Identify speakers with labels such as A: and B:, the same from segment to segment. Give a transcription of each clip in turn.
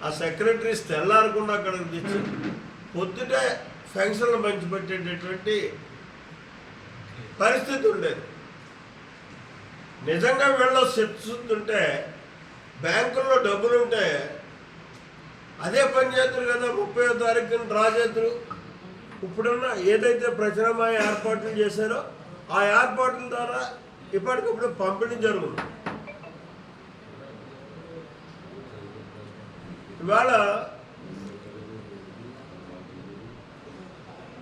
A: ఆ సెక్రటరీస్ తెల్లారకుండా అక్కడికి తెచ్చి పొద్దుటే ఫంక్షన్లు పంచిపెట్టేటటువంటి పరిస్థితి ఉండేది. నిజంగా వీళ్ళు శక్తుంటే బ్యాంకుల్లో డబ్బులుంటే అదే పని చేతులు కదా 30వ తారీఖున డ్రా చేతులు. ఇప్పుడున్న ఏదైతే ప్రచురణ ఏర్పాట్లు చేశారో ఆ ఏర్పాట్ల ద్వారా ఇప్పటికప్పుడు పంపిణీ జరుగుతుంది. ఇవాళ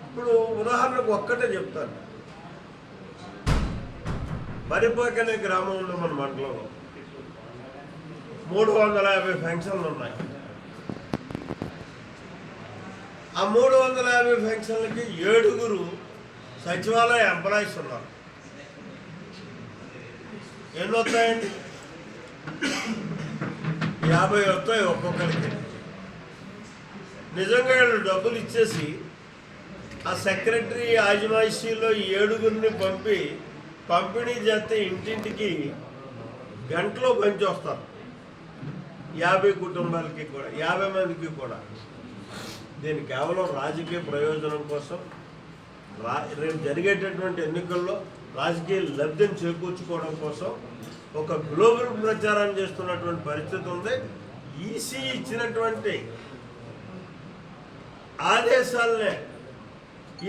A: ఇప్పుడు ఉదాహరణకు ఒక్కటే చెప్తాను. మరిపాక అనే గ్రామం ఉంది మన మండలంలో. 350 ఫంక్షన్లు ఉన్నాయి. ఆ 350 ఫంక్షన్లకి 7 సచివాలయ ఎంప్లాయీస్ ఉన్నారు. ఎన్ని వస్తాయండి? 50 వస్తాయి ఒక్కొక్కరికి. నిజంగా వీళ్ళు డబ్బులు ఇచ్చేసి ఆ సెక్రటరీ ఆజమాయిషీలో 7 పంపిణీ చేస్తే ఇంటింటికి గంటలో పంచి వస్తారు. 50 కుటుంబాలకి కూడా, 50 మందికి కూడా. దీని కేవలం రాజకీయ ప్రయోజనం కోసం, రేపు జరిగేటటువంటి ఎన్నికల్లో రాజకీయ లబ్ధిని చేకూర్చుకోవడం కోసం ఒక గ్లోబల్ ప్రచారం చేస్తున్నటువంటి పరిస్థితి ఉంది. ఈసీ ఇచ్చినటువంటి ఆదేశాలనే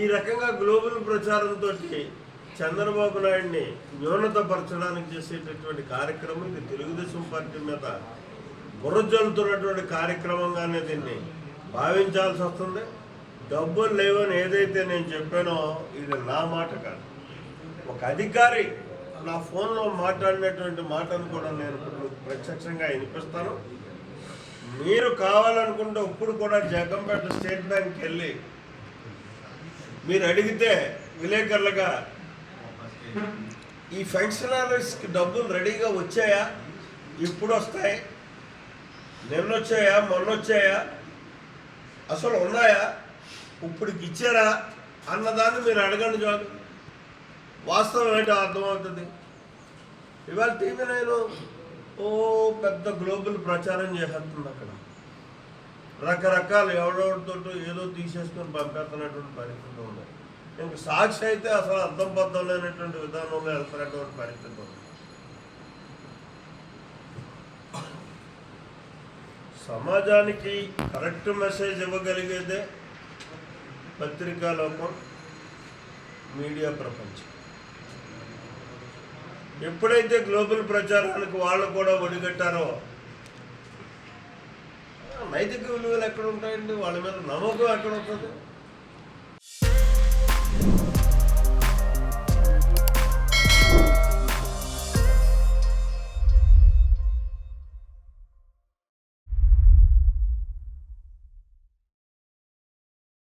A: ఈ రకంగా గ్లోబల్ ప్రచారంతో చంద్రబాబు నాయుడిని న్యూనతపరచడానికి చేసేటటువంటి కార్యక్రమం ఇది. తెలుగుదేశం పార్టీ మీద బుర్రజల్లుతున్నటువంటి కార్యక్రమంగానే దీన్ని భావించాల్సి వస్తుంది. డబ్బులు లేవని ఏదైతే నేను చెప్పానో ఇది నా మాట కాదు. ఒక అధికారి నా ఫోన్లో మాట్లాడినటువంటి మాటను కూడా నేను ప్రత్యక్షంగా వినిపిస్తాను. మీరు కావాలనుకుంటే ఇప్పుడు కూడా జగంపేట స్టేట్ బ్యాంక్కి వెళ్ళి మీరు అడిగితే విలేకరులుగా ఈ ఫంక్షనరీస్కి డబ్బులు రెడీగా వచ్చాయా, ఇప్పుడు వస్తాయి, నిన్నొచ్చాయా, మొన్నొచ్చాయా, అసలు ఉన్నాయా, ఇప్పుడుకి ఇచ్చారా అన్నదాన్ని మీరు అడగండి. చాలు, వాస్తవం ఏంటో అర్థమవుతుంది. ఇవాళ టీవీ నేను పెద్ద గ్లోబల్ ప్రచారం చేసేస్తుంది. అక్కడ రకరకాలు ఎవరెవరితో ఏదో తీసేసుకొని పంపేస్తున్నటువంటి పరిస్థితి ఉంది. ఇంక సాక్షి అయితే అసలు అర్థం పద్ధం లేనటువంటి విధానంలో వెళ్తున్నటువంటి పరిస్థితి ఉంది. సమాజానికి కరెక్ట్ మెసేజ్ ఇవ్వగలిగేదే పత్రికా లోకం, మీడియా ప్రపంచం. ఎప్పుడైతే గ్లోబల్ ప్రచారానికి వాళ్ళు కూడా ఒడిగట్టారో నైతిక విలువలు ఎక్కడ ఉంటాయండి? వాళ్ళ మీద నమ్మకం ఎక్కడ ఉంటుంది?